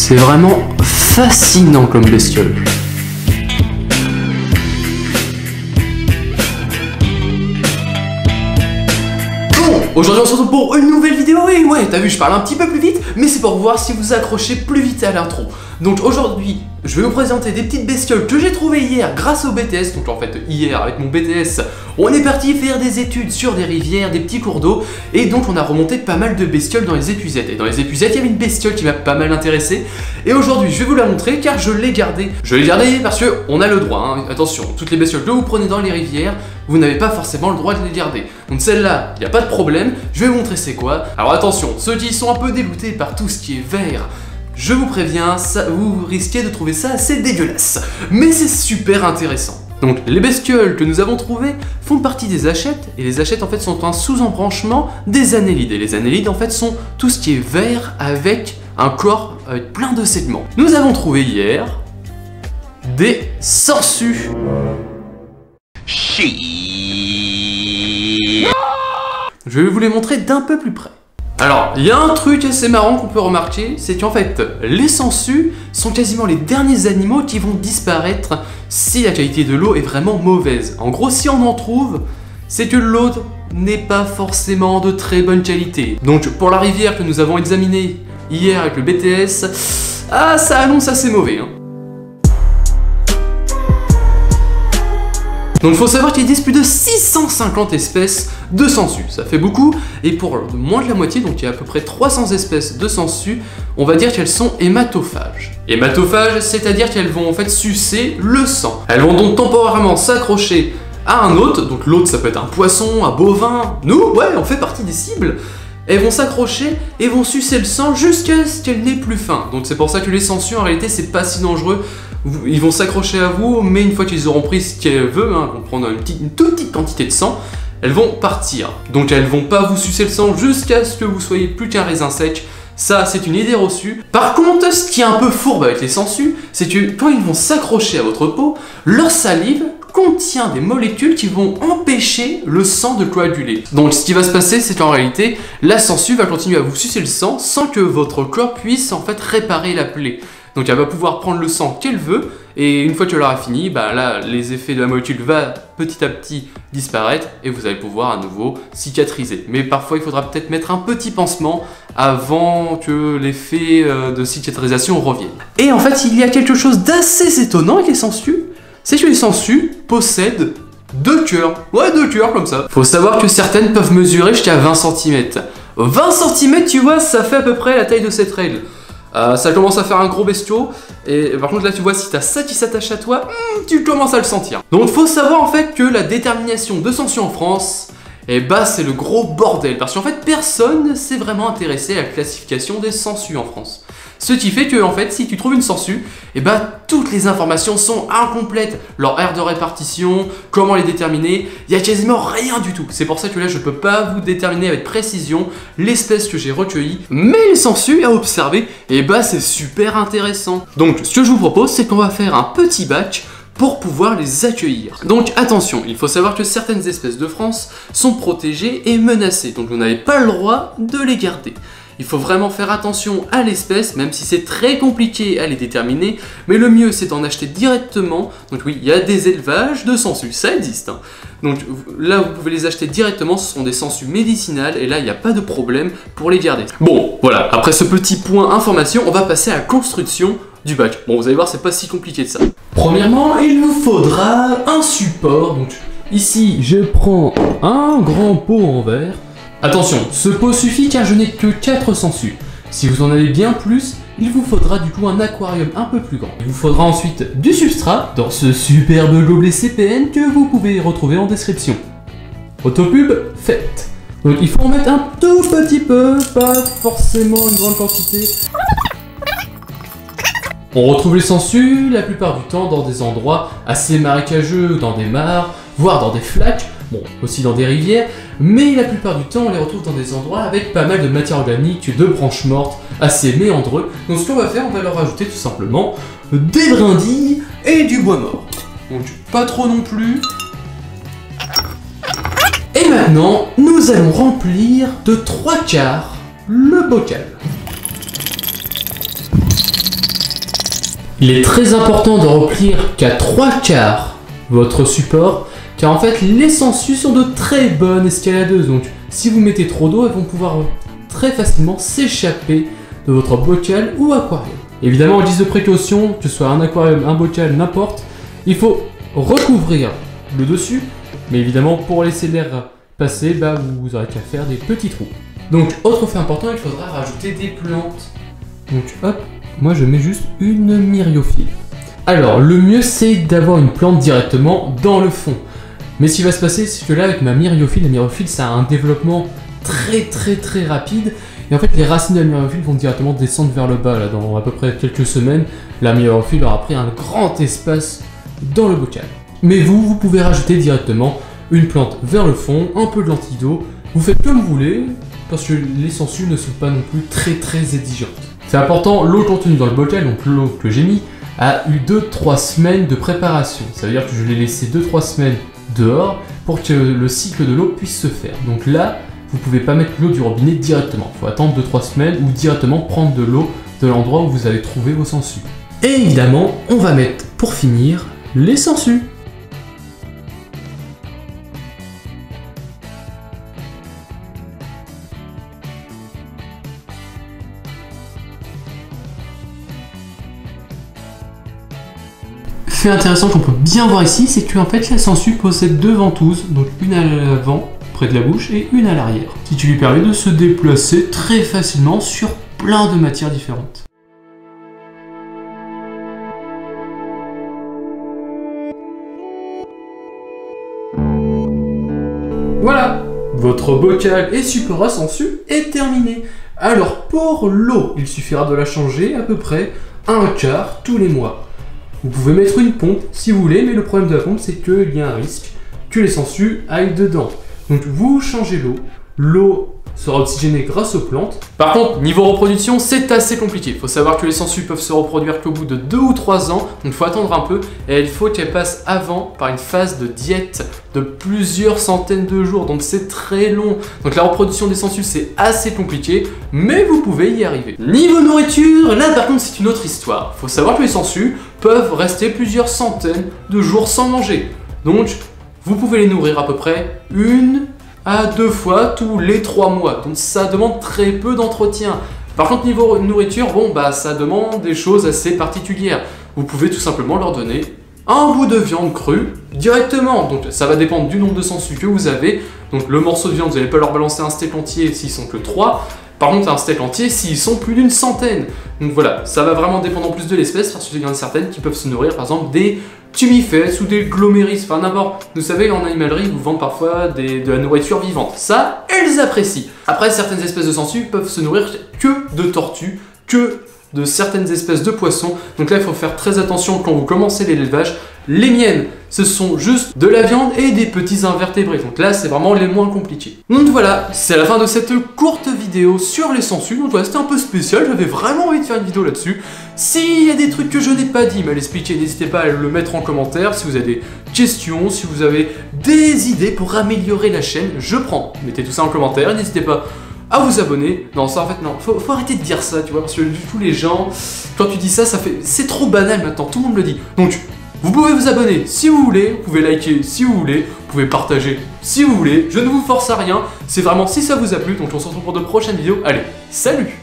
C'est vraiment fascinant comme bestiole. Aujourd'hui on se retrouve pour une nouvelle vidéo et ouais, t'as vu, je parle un petit peu plus vite, mais c'est pour voir si vous accrochez plus vite à l'intro. Donc aujourd'hui, je vais vous présenter des petites bestioles que j'ai trouvées hier grâce au BTS. Donc en fait, hier avec mon BTS, on est parti faire des études sur des rivières, des petits cours d'eau, et donc on a remonté pas mal de bestioles dans les épuisettes. Et dans les épuisettes, il y avait une bestiole qui m'a pas mal intéressé, et aujourd'hui je vais vous la montrer car je l'ai gardée. Je l'ai gardée parce que on a le droit, hein. Attention, toutes les bestioles que vous prenez dans les rivières, vous n'avez pas forcément le droit de les garder. Donc celle-là, il n'y a pas de problème, je vais vous montrer c'est quoi. Alors attention, ceux qui sont un peu dégoûtés par tout ce qui est vert, je vous préviens, vous risquez de trouver ça assez dégueulasse. Mais c'est super intéressant. Donc les bestioles que nous avons trouvées font partie des hachètes, et les hachètes en fait sont un sous-embranchement des annélides. Et les annélides en fait sont tout ce qui est vert avec un corps avec plein de segments. Nous avons trouvé hier des sangsues. Je vais vous les montrer d'un peu plus près. Alors, il y a un truc assez marrant qu'on peut remarquer, c'est qu'en fait, les sangsues sont quasiment les derniers animaux qui vont disparaître si la qualité de l'eau est vraiment mauvaise. En gros, si on en trouve, c'est que l'eau n'est pas forcément de très bonne qualité. Donc, pour la rivière que nous avons examinée hier avec le BTS, ça annonce assez mauvais, hein. Donc il faut savoir qu'il existe plus de 650 espèces de sangsues, ça fait beaucoup, et pour moins de la moitié, donc il y a à peu près 300 espèces de sangsues, on va dire qu'elles sont hématophages. Hématophages, c'est-à-dire qu'elles vont en fait sucer le sang. Elles vont donc temporairement s'accrocher à un hôte, donc l'hôte ça peut être un poisson, un bovin, nous, ouais, on fait partie des cibles. Elles vont s'accrocher et vont sucer le sang jusqu'à ce qu'elle n'ait plus faim. Donc c'est pour ça que les sangsues, en réalité, c'est pas si dangereux. Ils vont s'accrocher à vous, mais une fois qu'ils auront pris ce qu'elles veulent, hein, vont prendre une toute petite quantité de sang, elles vont partir. Donc elles vont pas vous sucer le sang jusqu'à ce que vous soyez plus qu'un raisin sec. Ça, c'est une idée reçue. Par contre, ce qui est un peu fourbe avec les sangsues, c'est que quand ils vont s'accrocher à votre peau, leur salive contient des molécules qui vont empêcher le sang de coaguler. Donc ce qui va se passer, c'est qu'en réalité, la sangsue va continuer à vous sucer le sang sans que votre corps puisse en fait réparer la plaie. Donc elle va pouvoir prendre le sang qu'elle veut, et une fois qu'elle aura fini, là les effets de la molécule vont petit à petit disparaître et vous allez pouvoir à nouveau cicatriser. Mais parfois il faudra peut-être mettre un petit pansement avant que l'effet de cicatrisation revienne. Et en fait il y a quelque chose d'assez étonnant avec les sangsues, c'est que les sangsues possèdent deux cœurs. Ouais, deux cœurs comme ça. Faut savoir que certaines peuvent mesurer jusqu'à 20 cm. 20 cm, tu vois, ça fait à peu près la taille de cette règle. Ça commence à faire un gros bestiau, et par contre là tu vois, si t'as ça qui s'attache à toi, tu commences à le sentir. Donc faut savoir en fait que la détermination de sangsues en France, c'est le gros bordel, parce qu'en fait personne s'est vraiment intéressé à la classification des sangsues en France. Ce qui fait que, en fait, si tu trouves une sangsue, toutes les informations sont incomplètes. Leur aire de répartition, comment les déterminer, il n'y a quasiment rien du tout. C'est pour ça que là, je ne peux pas vous déterminer avec précision l'espèce que j'ai recueillie. Mais les sangsues à observer, c'est super intéressant. Donc, ce que je vous propose, c'est qu'on va faire un petit batch pour pouvoir les accueillir. Donc attention, il faut savoir que certaines espèces de France sont protégées et menacées. Donc vous n'avez pas le droit de les garder. Il faut vraiment faire attention à l'espèce, même si c'est très compliqué à les déterminer, mais le mieux c'est d'en acheter directement. Donc oui, il y a des élevages de sangsues, ça existe, hein. Donc là vous pouvez les acheter directement, ce sont des sangsues médicinales, et là il n'y a pas de problème pour les garder. Bon, voilà, après ce petit point information, on va passer à la construction du batch. Bon, vous allez voir, c'est pas si compliqué de ça. Premièrement, il vous faudra un support. Donc ici, je prends un grand pot en verre. Attention, ce pot suffit car je n'ai que 4 sangsues. Si vous en avez bien plus, il vous faudra du coup un aquarium un peu plus grand. Il vous faudra ensuite du substrat dans ce superbe gobelet CPN que vous pouvez retrouver en description. Autopub faite. Donc il faut en mettre un tout petit peu, pas forcément une grande quantité. On retrouve les sangsues la plupart du temps dans des endroits assez marécageux, dans des mares, voire dans des flaques, bon, aussi dans des rivières, mais la plupart du temps on les retrouve dans des endroits avec pas mal de matière organique, de branches mortes, assez méandreux. Donc ce qu'on va faire, on va leur rajouter tout simplement des brindilles et du bois mort. Donc pas trop non plus. Et maintenant, nous allons remplir de 3/4 le bocal. Il est très important de remplir qu'à 3/4 votre support, car en fait les sangsues sont de très bonnes escaladeuses, donc si vous mettez trop d'eau, elles vont pouvoir très facilement s'échapper de votre bocal ou aquarium. Évidemment, en guise de précaution, que ce soit un aquarium, un bocal, n'importe, il faut recouvrir le dessus, mais évidemment pour laisser l'air passer, vous aurez qu'à faire des petits trous. Donc autre fait important, il faudra rajouter des plantes. Donc hop, moi je mets juste une myriophylle. Alors le mieux c'est d'avoir une plante directement dans le fond. Mais ce qui va se passer, c'est que là avec ma myriophylle, la myriophylle ça a un développement très rapide. Et en fait les racines de la myriophylle vont directement descendre vers le bas. Là, dans à peu près quelques semaines, la myriophylle aura pris un grand espace dans le bocal. Mais vous pouvez rajouter directement une plante vers le fond, un peu de lentilles d'eau. Vous faites comme vous voulez, parce que les sangsues ne sont pas non plus très exigeantes. C'est important, l'eau contenue dans le bocal, donc l'eau que j'ai mis, a eu 2-3 semaines de préparation. Ça veut dire que je l'ai laissé 2-3 semaines dehors pour que le cycle de l'eau puisse se faire. Donc là, vous ne pouvez pas mettre l'eau du robinet directement. Il faut attendre 2-3 semaines ou directement prendre de l'eau de l'endroit où vous avez trouvé vos sangsues. Et évidemment, on va mettre pour finir les sangsues. Fait intéressant qu'on peut bien voir ici, c'est que en fait la sangsue possède deux ventouses, donc une à l'avant près de la bouche et une à l'arrière, ce qui lui permet de se déplacer très facilement sur plein de matières différentes. Voilà, votre bocal et support à sangsue est terminé. Alors pour l'eau, il suffira de la changer à peu près 1/4 tous les mois. Vous pouvez mettre une pompe si vous voulez, mais le problème de la pompe, c'est qu'il y a un risque que les sangsues aillent dedans. Donc vous changez l'eau sera oxygénée grâce aux plantes. Par contre, niveau reproduction, c'est assez compliqué. Il faut savoir que les sangsues peuvent se reproduire qu'au bout de 2 ou 3 ans, donc il faut attendre un peu, et il faut qu'elles passent avant par une phase de diète de plusieurs centaines de jours, donc c'est très long. Donc la reproduction des sangsues, c'est assez compliqué, mais vous pouvez y arriver. Niveau nourriture, là par contre, c'est une autre histoire. Il faut savoir que les sangsues peuvent rester plusieurs centaines de jours sans manger. Donc, vous pouvez les nourrir à peu près 1 à 2 fois tous les 3 mois. Donc ça demande très peu d'entretien. Par contre, niveau nourriture, ça demande des choses assez particulières. Vous pouvez tout simplement leur donner un bout de viande crue directement. Donc ça va dépendre du nombre de sangsues que vous avez. Donc le morceau de viande, vous n'allez pas leur balancer un steak entier s'ils sont que 3. Par contre, un steak entier s'ils sont plus d'une centaine. Donc voilà, ça va vraiment dépendre en plus de l'espèce, parce qu'il y en a certaines qui peuvent se nourrir, par exemple, des tumifès ou des gloméris, enfin n'importe. Vous savez, en animalerie, ils vous vendent parfois de la nourriture vivante. Ça, elles apprécient. Après, certaines espèces de sangsues peuvent se nourrir que de tortues, que de certaines espèces de poissons. Donc là, il faut faire très attention quand vous commencez l'élevage. Les miennes, ce sont juste de la viande et des petits invertébrés. Donc là, c'est vraiment les moins compliqués. Donc voilà, c'est la fin de cette courte vidéo sur les sangsues. Donc voilà, c'était un peu spécial. J'avais vraiment envie de faire une vidéo là-dessus. S'il y a des trucs que je n'ai pas dit, mais l'expliquer, n'hésitez pas à le mettre en commentaire. Si vous avez des questions, si vous avez des idées pour améliorer la chaîne, je prends. Mettez tout ça en commentaire. N'hésitez pas à vous abonner. Non, ça en fait, non, faut arrêter de dire ça, tu vois, parce que du coup, les gens, quand tu dis ça, c'est trop banal maintenant, tout le monde le dit. Donc, vous pouvez vous abonner si vous voulez, vous pouvez liker si vous voulez, vous pouvez partager si vous voulez, je ne vous force à rien, c'est vraiment si ça vous a plu, donc on se retrouve pour de prochaines vidéos. Allez, salut!